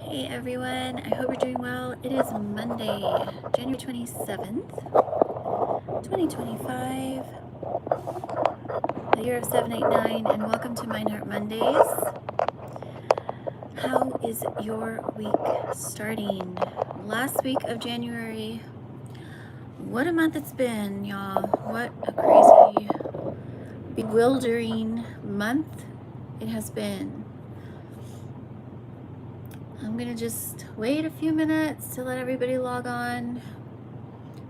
Hey everyone, I hope you're doing well. It is Monday, January 27th, 2025, the year of 789, and welcome to Mind Heart Mondays. How is your week starting? Last week of January. What a month it's been, y'all. What a crazy, bewildering month it has been. I'm gonna just wait a few minutes to let everybody log on.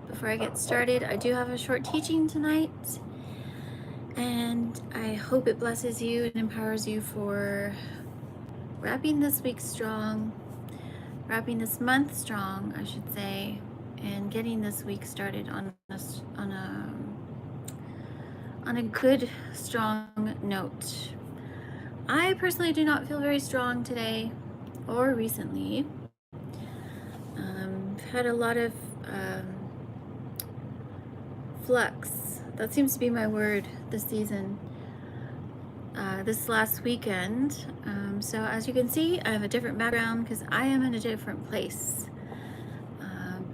Before I get started, I do have a short teaching tonight, and I hope it blesses you and empowers you for wrapping this week strong, wrapping this month strong, I should say, and getting this week started on a good, strong note. I personally do not feel very strong today or recently. I've had a lot of flux. That seems to be my word this season, this last weekend. So as you can see, I have a different background because I am in a different place.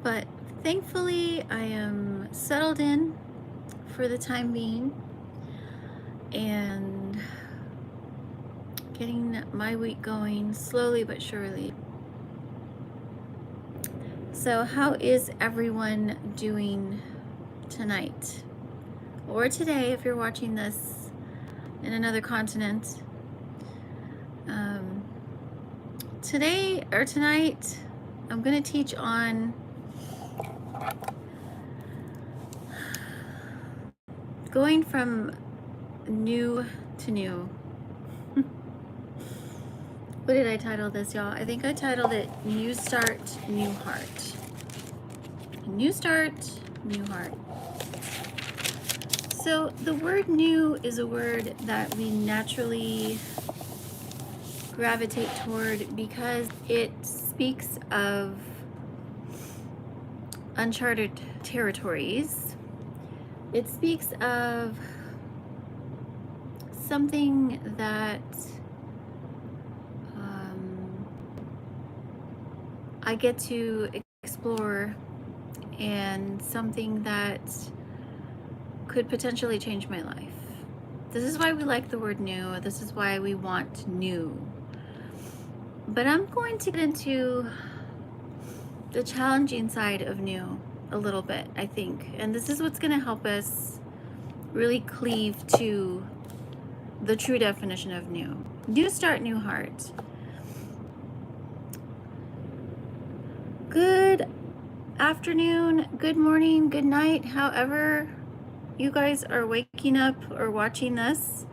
But thankfully, I am settled in for the time being and getting my week going slowly but surely. So how is everyone doing tonight? Or today, if you're watching this in another continent. Today or tonight, I'm going to teach on going from new to new. What did I title this, y'all? I think I titled it New Start, New Heart. New start, new heart. So the word new is a word that we naturally gravitate toward because it speaks of uncharted territories. It speaks of something that I get to explore and something that could potentially change my life. This is why we like the word new. This is why we want new. But I'm going to get into the challenging side of new a little bit, I think. And this is what's going to help us really cleave to the true definition of new. New start, new heart. Good afternoon, good morning, good night, however you guys are waking up or watching this.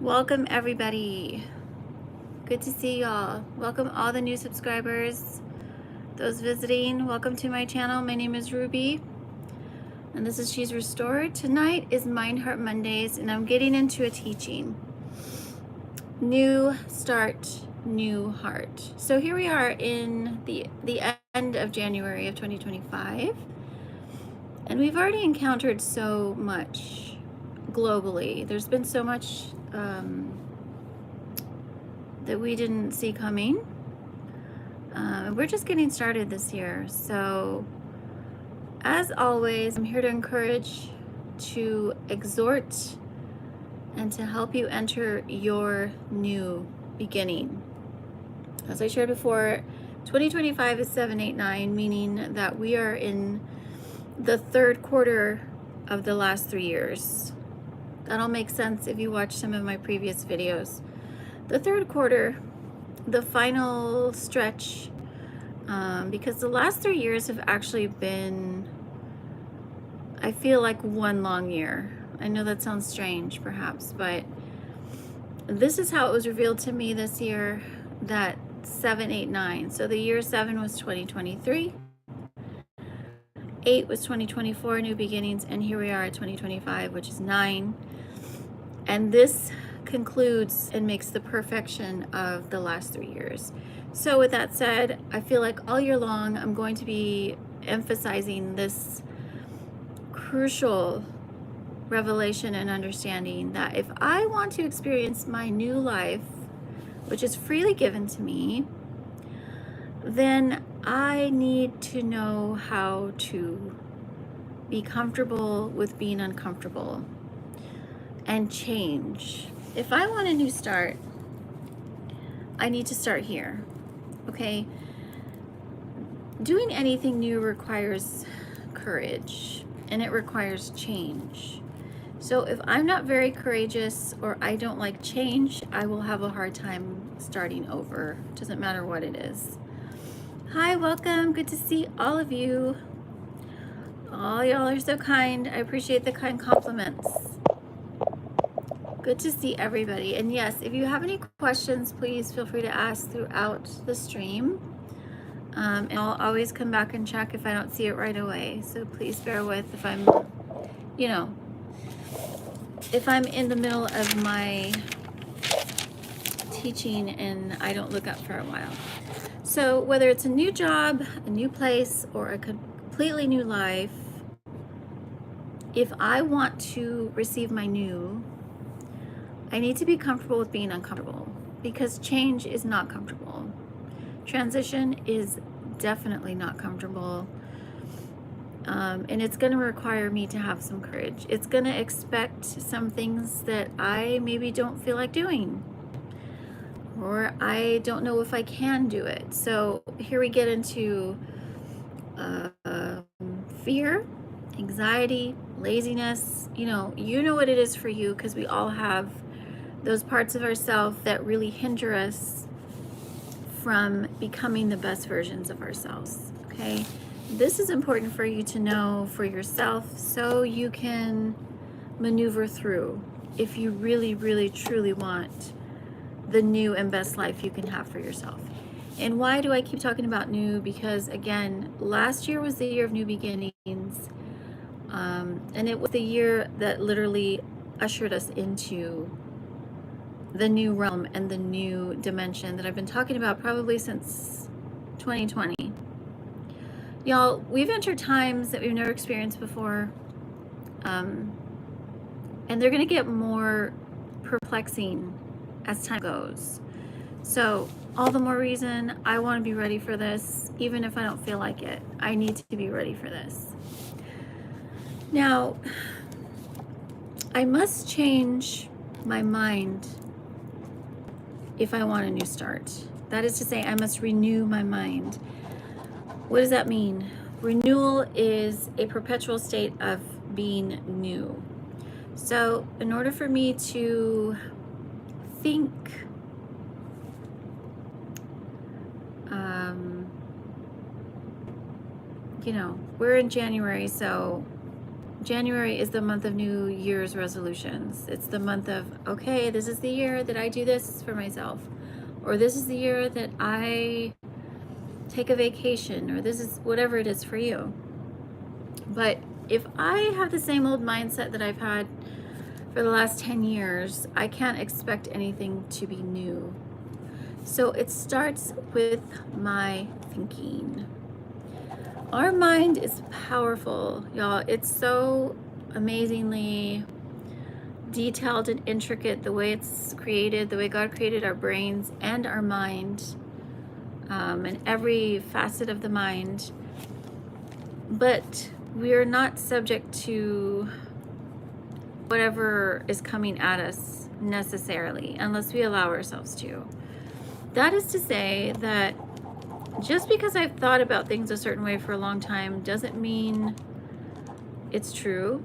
Welcome everybody. Good to see y'all. Welcome all the new subscribers. Those visiting, welcome to my channel. My name is Ruby and this is She's Restored. Tonight is Mind Heart Mondays and I'm getting into a teaching. New start, new heart. So here we are in the end of January of 2025. And we've already encountered so much globally. There's been so much that we didn't see coming. We're just getting started this year. So as always, I'm here to encourage, to exhort, and to help you enter your new beginning. As I shared before, 2025 is 789, meaning that we are in the third quarter of the last 3 years. That'll make sense if you watch some of my previous videos. The third quarter, the final stretch, because the last 3 years have actually been, I feel like one long year. I know that sounds strange perhaps, but this is how it was revealed to me this year, that 789. So the year 7 was 2023. 8 was 2024, new beginnings, and here we are at 2025, which is 9. And this concludes and makes the perfection of the last 3 years. So with that said, I feel like all year long, I'm going to be emphasizing this crucial revelation and understanding that if I want to experience my new life, which is freely given to me, then I need to know how to be comfortable with being uncomfortable and change. If I want a new start, I need to start here, okay? Doing anything new requires courage and it requires change. So if I'm not very courageous or I don't like change, I will have a hard time starting over. Doesn't matter what it is. Hi, welcome. Good to see all of you. Oh, y'all are so kind. I appreciate the kind compliments. Good to see everybody. And yes, if you have any questions, please feel free to ask throughout the stream. And I'll always come back and check if I don't see it right away. So please bear with if I'm, if I'm in the middle of my teaching and I don't look up for a while. So whether it's a new job, a new place, or a completely new life, if I want to receive my new, I need to be comfortable with being uncomfortable, because change is not comfortable. Transition is definitely not comfortable. And it's going to require me to have some courage. It's going to expect some things that I maybe don't feel like doing, or I don't know if I can do it. So here we get into fear, anxiety, laziness. You know what it is for you, because we all have those parts of ourselves that really hinder us from becoming the best versions of ourselves, okay? This is important for you to know for yourself so you can maneuver through if you really, really, truly want the new and best life you can have for yourself. And why do I keep talking about new? Because again, last year was the year of new beginnings. And it was the year that literally ushered us into the new realm and the new dimension that I've been talking about probably since 2020. Y'all, we've entered times that we've never experienced before. And they're going to get more perplexing as time goes. So all the more reason I want to be ready for this, even if I don't feel like it. I need to be ready for this. Now, I must change my mind if I want a new start. That is to say, I must renew my mind. What does that mean? Renewal is a perpetual state of being new. So in order for me to think we're in January, so January is the month of New Year's resolutions. It's the month of, okay, this is the year that I do this for myself, or this is the year that I take a vacation, or this is whatever it is for you. But if I have the same old mindset that I've had for the last 10 years, I can't expect anything to be new. So it starts with my thinking. Our mind is powerful, y'all. It's so amazingly detailed and intricate, the way it's created, the way God created our brains and our mind, and every facet of the mind. But we are not subject to whatever is coming at us necessarily, unless we allow ourselves to. That is to say that just because I've thought about things a certain way for a long time doesn't mean it's true.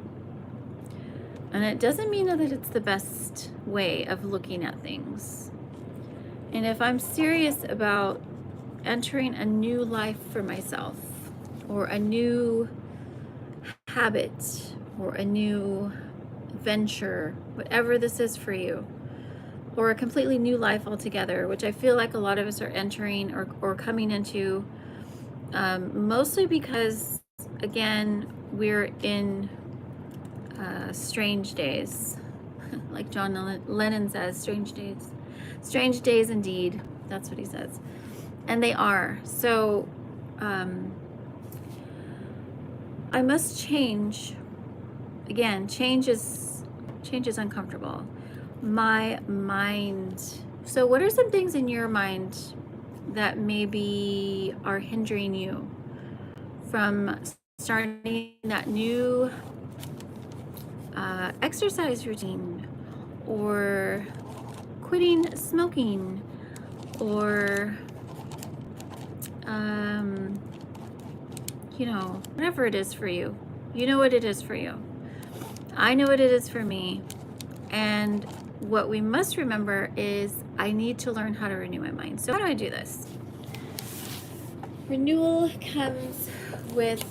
And it doesn't mean that it's the best way of looking at things. And if I'm serious about entering a new life for myself, or a new habit, or a new venture, whatever this is for you, or a completely new life altogether, which I feel like a lot of us are entering or coming into, mostly because, again, we're in strange days. Like John Lennon says, strange days. Strange days indeed. That's what he says. And they are. So I must change. Again, change is uncomfortable. My mind. So what are some things in your mind that maybe are hindering you from starting that new exercise routine, or quitting smoking, or you know, whatever it is for you. You know what it is for you. I know what it is for me. And what we must remember is I need to learn how to renew my mind. So how do I do this? Renewal comes with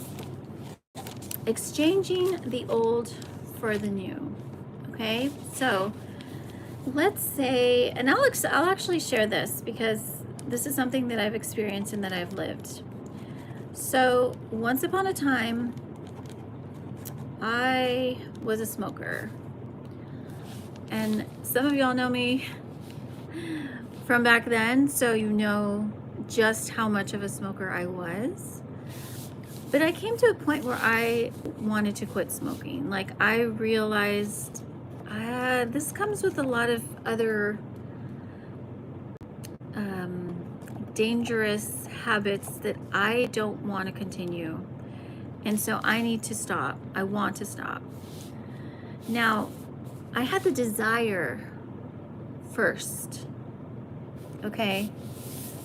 exchanging the old for the new. Okay, so let's say, and I'll actually share this because this is something that I've experienced and that I've lived. So once upon a time, I was a smoker, and some of y'all know me from back then, so you know just how much of a smoker I was. But I came to a point where I wanted to quit smoking. Like, I realized this comes with a lot of other dangerous habits that I don't want to continue. And so I need to stop. I want to stop. Now, I had the desire first. Okay?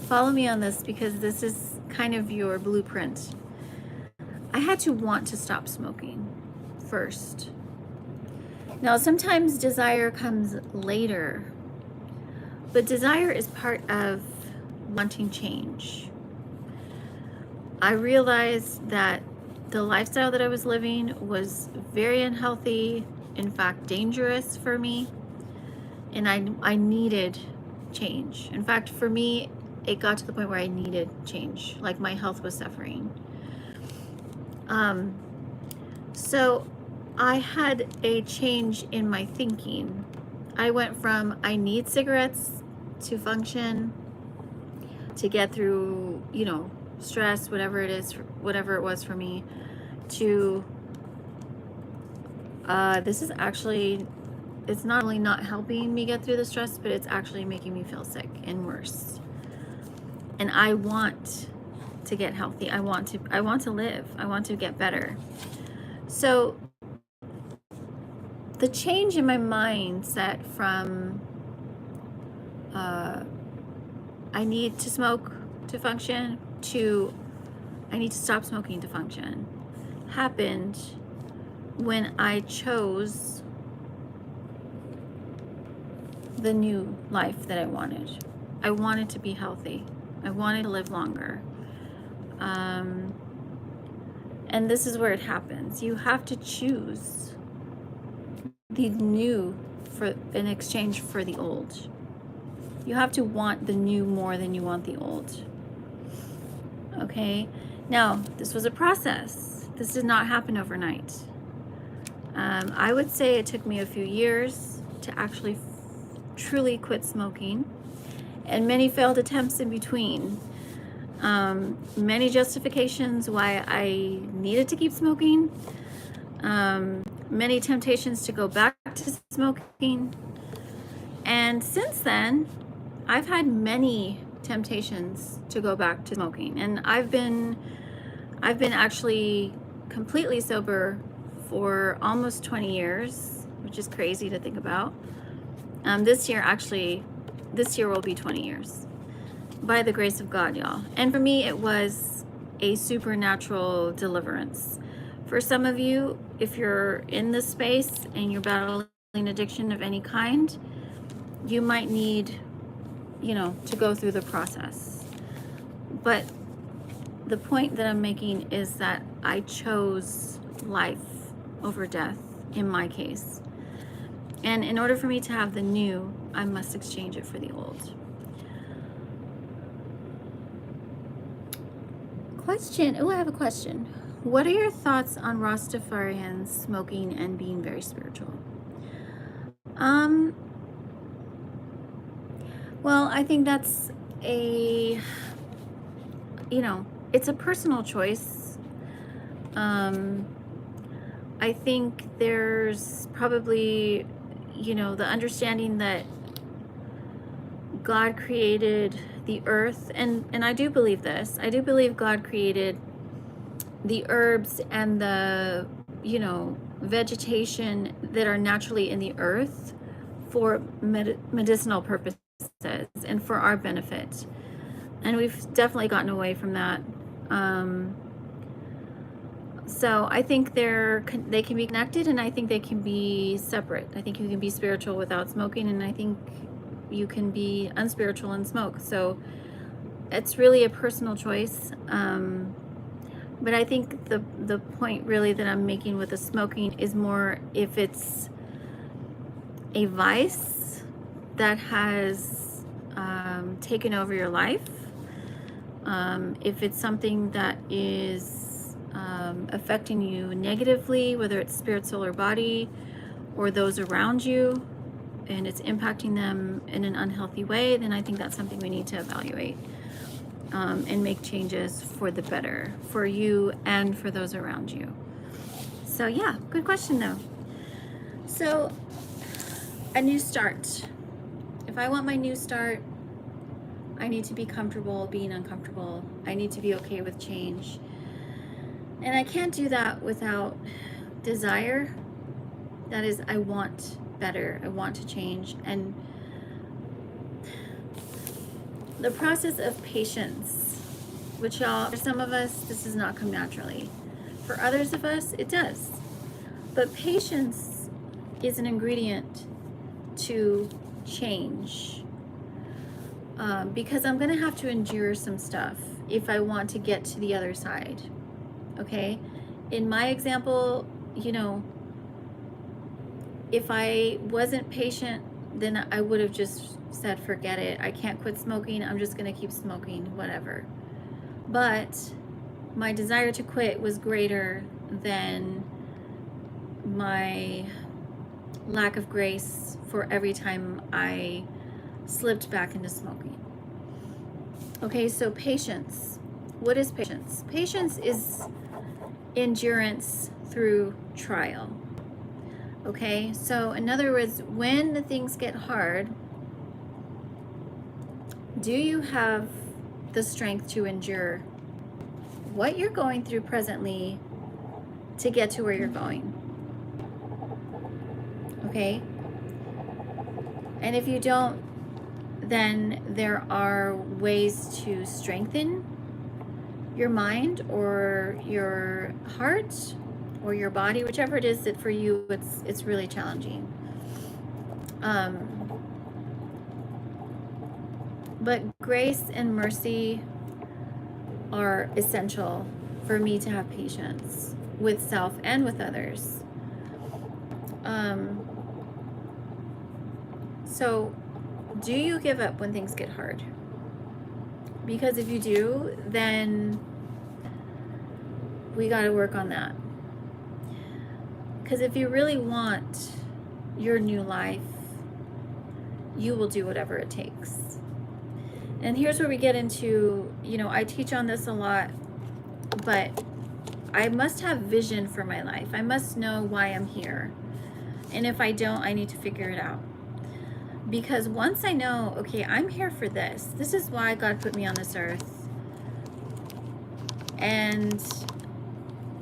Follow me on this because this is kind of your blueprint. I had to want to stop smoking first. Now, sometimes desire comes later, but desire is part of wanting change. I realized that the lifestyle that I was living was very unhealthy, in fact, dangerous for me, and I needed change. In fact, for me, it got to the point where I needed change, like my health was suffering. So I had a change in my thinking. I went from I need cigarettes to function, to get through, you know, stress, whatever it is, whatever it was for me, to this is actually, it's not only not helping me get through the stress, but it's actually making me feel sick and worse. And I want to get healthy. I want to live. I want to get better. So the change in my mindset from I need to smoke to function to I need to stop smoking to function happened when I chose the new life that I wanted. I wanted to be healthy. I wanted to live longer. And this is where it happens. You have to choose the new in exchange for the old. You have to want the new more than you want the old. Okay? Now, this was a process. This did not happen overnight. I would say it took me a few years to actually truly quit smoking, and many failed attempts in between. Many justifications why I needed to keep smoking. Many temptations to go back to smoking. And since then, I've had many temptations to go back to smoking. And I've been actually completely sober for almost 20 years, which is crazy to think about. This year will be 20 years. By the grace of God, y'all. And for me, it was a supernatural deliverance. For some of you, if you're in this space and you're battling addiction of any kind, you might need, to go through the process. But the point that I'm making is that I chose life over death in my case. And in order for me to have the new, I must exchange it for the old. Question. Oh, I have a question. What are your thoughts on Rastafarians smoking and being very spiritual? Well, I think that's it's a personal choice. I think there's probably, the understanding that God created the earth, and I do believe this. I do believe God created the herbs and the, vegetation that are naturally in the earth for medicinal purposes and for our benefit. And we've definitely gotten away from that. So I think they can be connected, and I think they can be separate. I think you can be spiritual without smoking, and I think you can be unspiritual and smoke. So it's really a personal choice. But I think the point really that I'm making with the smoking is more if it's a vice that has taken over your life, if it's something that is affecting you negatively, whether it's spirit, soul, or body, or those around you, and it's impacting them in an unhealthy way, then I think that's something we need to evaluate. And make changes for the better for you and for those around you. So yeah, good question though. So a new start. If I want my new start, I need to be comfortable being uncomfortable. I need to be okay with change. And I can't do that without desire. That is, I want better. I want to change. And the process of patience, which y'all, for some of us, this does not come naturally. For others of us, it does. But patience is an ingredient to change. Because I'm going to have to endure some stuff if I want to get to the other side. Okay? In my example, if I wasn't patient, then I would have just said, forget it. I can't quit smoking. I'm just going to keep smoking, whatever. But my desire to quit was greater than my lack of grace for every time I slipped back into smoking. Okay, so patience. What is patience? Patience is endurance through trial. Okay, so in other words, when things get hard, do you have the strength to endure what you're going through presently to get to where you're going? Okay? And if you don't, then there are ways to strengthen your mind or your heart or your body, whichever it is that for you it's really challenging. But grace and mercy are essential for me to have patience with self and with others. So do you give up when things get hard? Because if you do, then we got to work on that. Because if you really want your new life, you will do whatever it takes. And here's where we get into, I teach on this a lot, but I must have vision for my life. I must know why I'm here. And if I don't, I need to figure it out. Because once I know, okay, I'm here for this. This is why God put me on this earth. And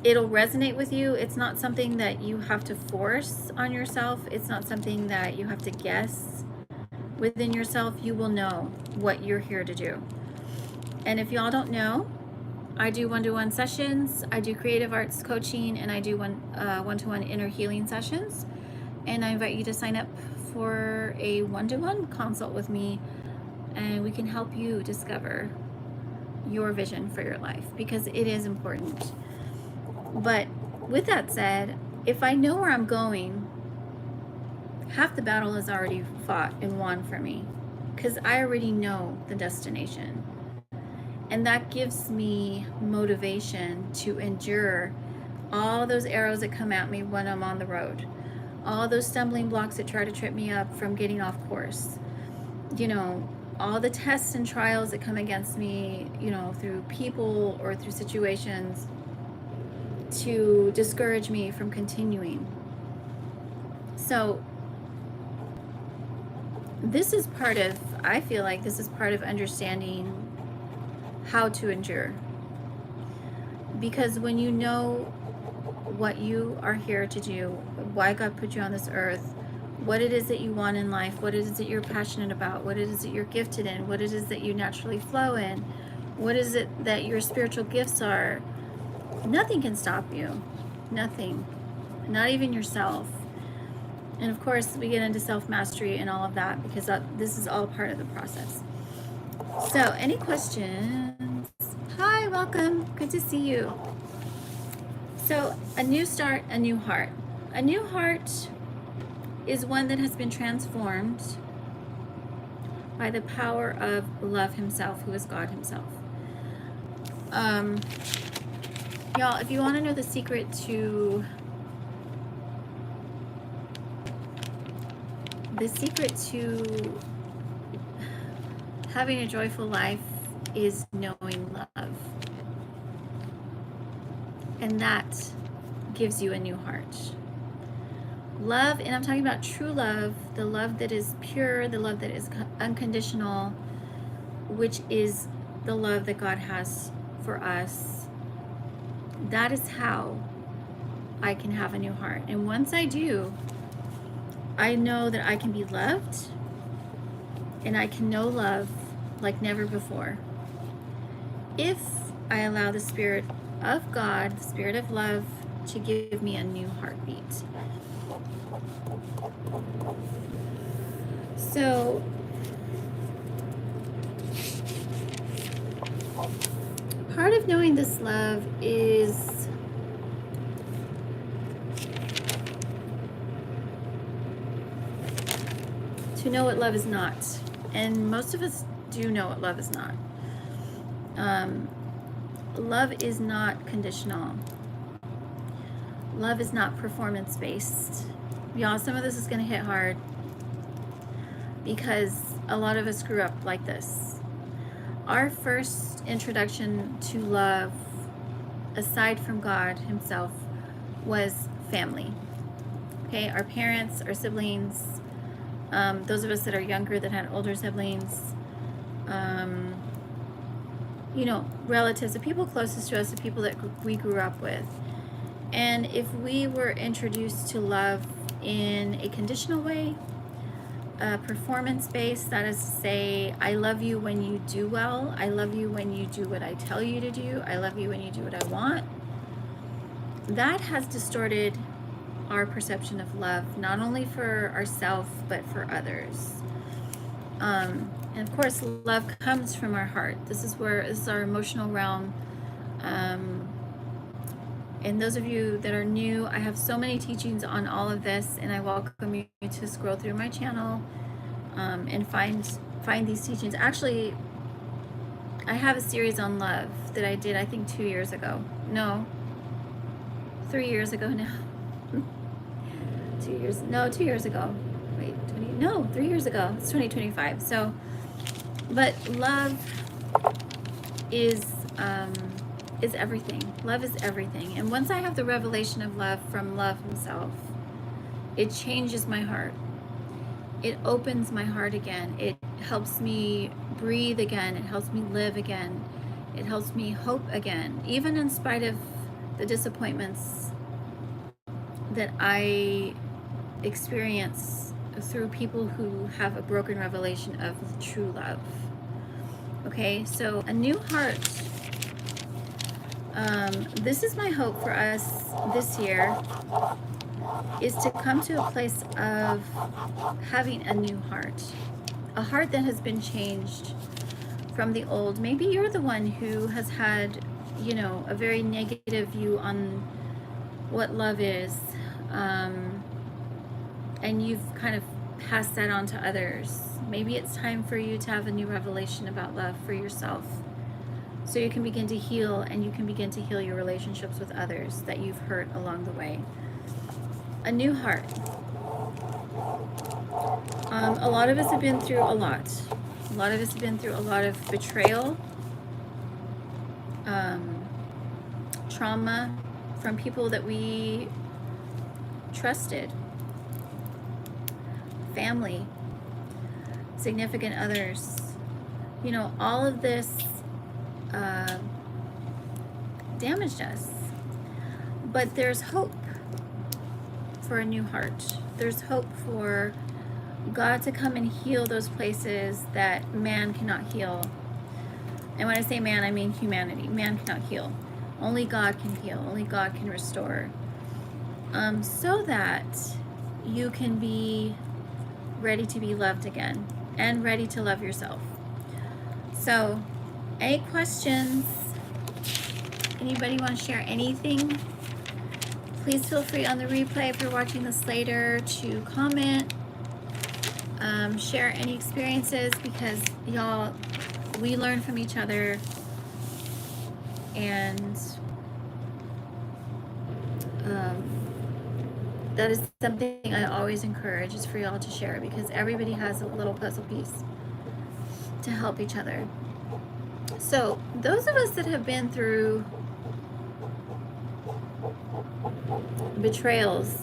it'll resonate with you. It's not something that you have to force on yourself. It's not something that you have to guess within yourself. You will know what you're here to do. And if y'all don't know, I do one-to-one sessions, I do creative arts coaching, and I do one-to-one inner healing sessions. And I invite you to sign up for a one-to-one consult with me, and we can help you discover your vision for your life, because it is important. But with that said, if I know where I'm going, half the battle is already fought and won for me, because I already know the destination. And that gives me motivation to endure all those arrows that come at me when I'm on the road, all those stumbling blocks that try to trip me up from getting off course, all the tests and trials that come against me, through people or through situations to discourage me from continuing. So this is part of, I feel like this is part of understanding how to endure. Because when you know what you are here to do, why God put you on this earth, what it is that you want in life, what it is that you're passionate about, what it is that you're gifted in, what it is that you naturally flow in, what is it that your spiritual gifts are, nothing can stop you. Nothing. Not even yourself. And of course, we get into self-mastery and all of that because this is all part of the process. So, any questions? Hi, welcome. Good to see you. So, a new start, a new heart. A new heart is one that has been transformed by the power of love himself, who is God himself. Y'all, if you want to know the secret to having a joyful life is knowing love. And that gives you a new heart. Love, and I'm talking about true love, the love that is pure, the love that is unconditional, which is the love that God has for us. That is how I can have a new heart. And once I do, I know that I can be loved and I can know love like never before. If I allow the Spirit of God, the Spirit of love, to give me a new heartbeat. So, part of knowing this love is to know what love is not. And most of us do know what love is not. Love is not conditional. Love is not performance-based. Y'all, some of this is going to hit hard because a lot of us grew up like this. Our first introduction to love, aside from God himself, was family. Okay, our parents, our siblings, those of us that are younger that had older siblings, you know, relatives, the people closest to us, the people that we grew up with. And if we were introduced to love in a conditional way, performance-based, that is to say, I love you when you do well, I love you when you do what I tell you to do, I love you when you do what I want, that has distorted our perception of love, not only for ourselves, but for others. And of course, love comes from our heart. This is our emotional realm. And those of you that are new, I have so many teachings on all of this, and I welcome you to scroll through my channel and find these teachings. Actually, I have a series on love that I did, I think, 2 years ago. No, 3 years ago now. 2 years, no, 2 years ago. Wait, 3 years ago. It's 2025. So, but love is everything. Love is everything. And once I have the revelation of love from love himself, it changes my heart. It opens my heart again. It helps me breathe again. It helps me live again. It helps me hope again, even in spite of the disappointments that I experience through people who have a broken revelation of true love. Okay, so a new heart. This is my hope for us this year, is to come to a place of having a new heart, a heart that has been changed from the old. Maybe you're the one who has had, you know, a very negative view on what love is, and you've kind of passed that on to others. Maybe it's time for you to have a new revelation about love for yourself, so you can begin to heal, and you can begin to heal your relationships with others that you've hurt along the way. A new heart. A lot of us have been through a lot. A lot of us have been through a lot of betrayal, trauma from people that we trusted, family. significant others. You know, all of this uh, damaged us. But there's hope for a new heart. There's hope for God to come and heal those places that man cannot heal. And when I say man, I mean humanity. Man cannot heal. Only God can heal. Only God can restore. So that you can be ready to be loved again and ready to love yourself. So, any questions? Anybody want to share anything? Please feel free on the replay if you're watching this later to comment, share any experiences, because y'all, we learn from each other, and that is something I always encourage, is for y'all to share, because everybody has a little puzzle piece to help each other. So those of us that have been through betrayals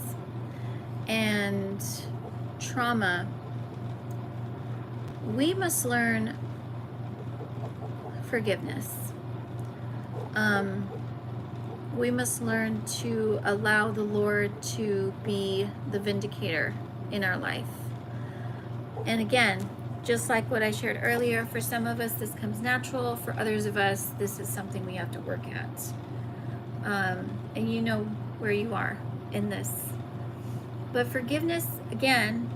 and trauma, we must learn forgiveness. We must learn to allow the Lord to be the vindicator in our life. And again, just like what I shared earlier, for some of us this comes natural, for others of us this is something we have to work at. And you know where you are in this. But forgiveness, again,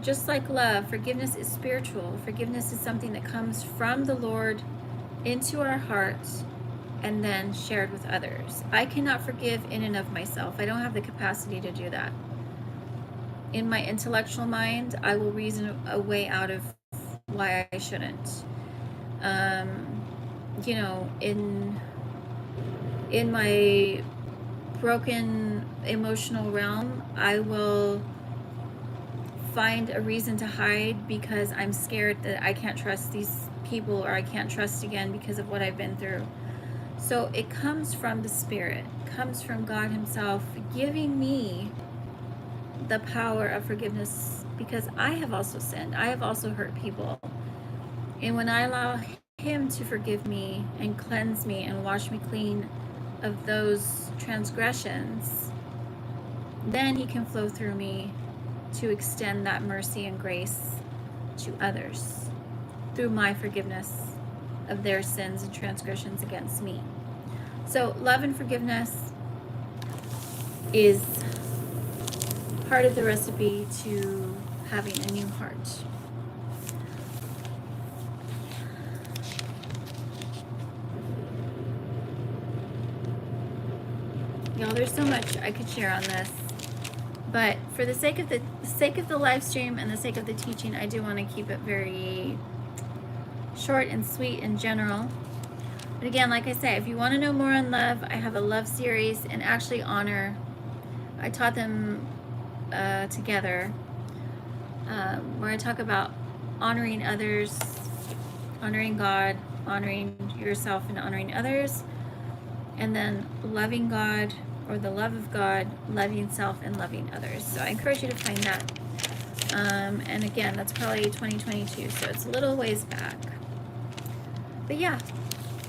just like love, forgiveness is spiritual. Forgiveness is something that comes from the Lord into our hearts and then shared with others. I cannot forgive in and of myself. I don't have the capacity to do that. In my intellectual mind, I will reason a way out of why I shouldn't. You know, in my broken emotional realm, I will find a reason to hide because I'm scared that I can't trust these people, or I can't trust again because of what I've been through. So it comes from the Spirit, comes from God Himself giving me the power of forgiveness, because I have also sinned. I have also hurt people. And when I allow Him to forgive me and cleanse me and wash me clean of those transgressions, then He can flow through me to extend that mercy and grace to others through my forgiveness of their sins and transgressions against me. So love and forgiveness is part of the recipe to having a new heart. Y'all, there's so much I could share on this, but for the sake of the live stream and the sake of the teaching, I do want to keep it very short and sweet and general. But again, like I say, if you want to know more on love, I have a love series, and actually honor. I taught them together, where I talk about honoring others, honoring God, honoring yourself, and honoring others, and then loving God, or the love of God, loving self and loving others. So I encourage you to find that. And again, that's probably 2022, so it's a little ways back. But yeah,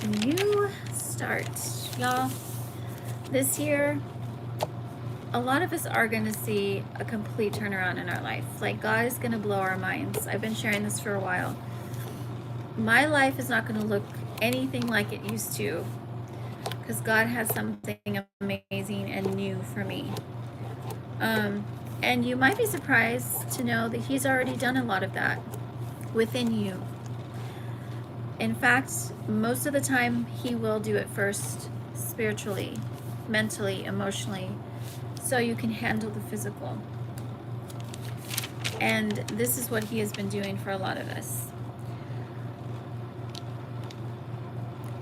a new start, y'all. This year, a lot of us are going to see a complete turnaround in our life. Like, God is going to blow our minds. I've been sharing this for a while. My life is not going to look anything like it used to, because God has something amazing and new for me. And you might be surprised to know that He's already done a lot of that within you. In fact, most of the time He will do it first, spiritually, mentally, emotionally, so you can handle the physical. And this is what He has been doing for a lot of us.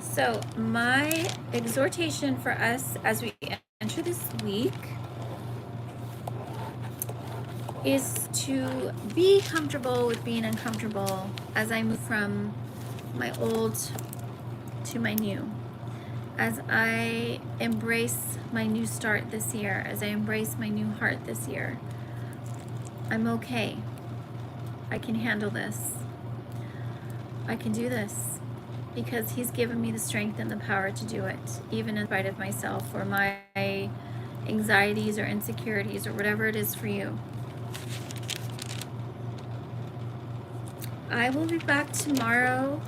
So my exhortation for us as we enter this week is to be comfortable with being uncomfortable as I move from my old to my new. As I embrace my new start this year, as I embrace my new heart this year, I'm okay. I can handle this. I can do this because he's given me the strength and the power to do it, even in spite of myself or my anxieties or insecurities or whatever it is for you. I will be back tomorrow,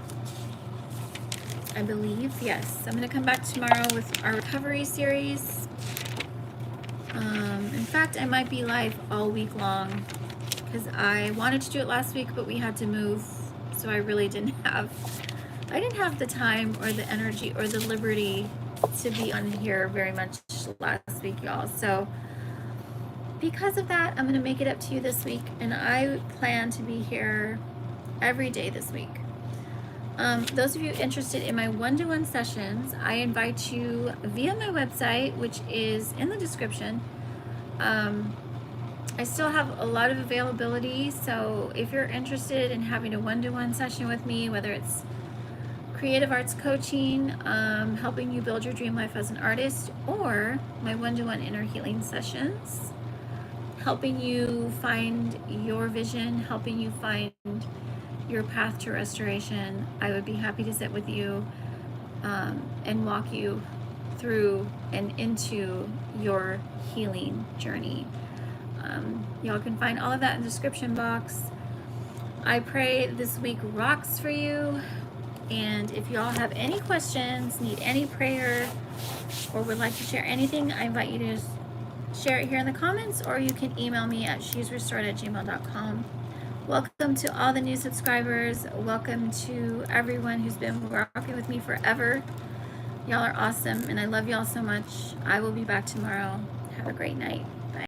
I believe. Yes, I'm going to come back tomorrow with our recovery series. In fact, I might be live all week long because I wanted to do it last week, but we had to move, so I really didn't have the time or the energy or the liberty to be on here very much last week, y'all. So because of that, I'm going to make it up to you this week, and I plan to be here every day this week. Those of you interested in my one-to-one sessions, I invite you via my website, which is in the description. I still have a lot of availability, so if you're interested in having a one-to-one session with me, whether it's creative arts coaching, helping you build your dream life as an artist, or my one-to-one inner healing sessions, helping you find your vision, helping you find your path to restoration, I would be happy to sit with you and walk you through and into your healing journey. Y'all can find all of that in the description box. I pray this week rocks for you. And if y'all have any questions, need any prayer, or would like to share anything, I invite you to share it here in the comments, or you can email me at shesrestored@gmail.com. Welcome to all the new subscribers. Welcome to everyone who's been rocking with me forever. Y'all are awesome, and I love y'all so much. I will be back tomorrow. Have a great night.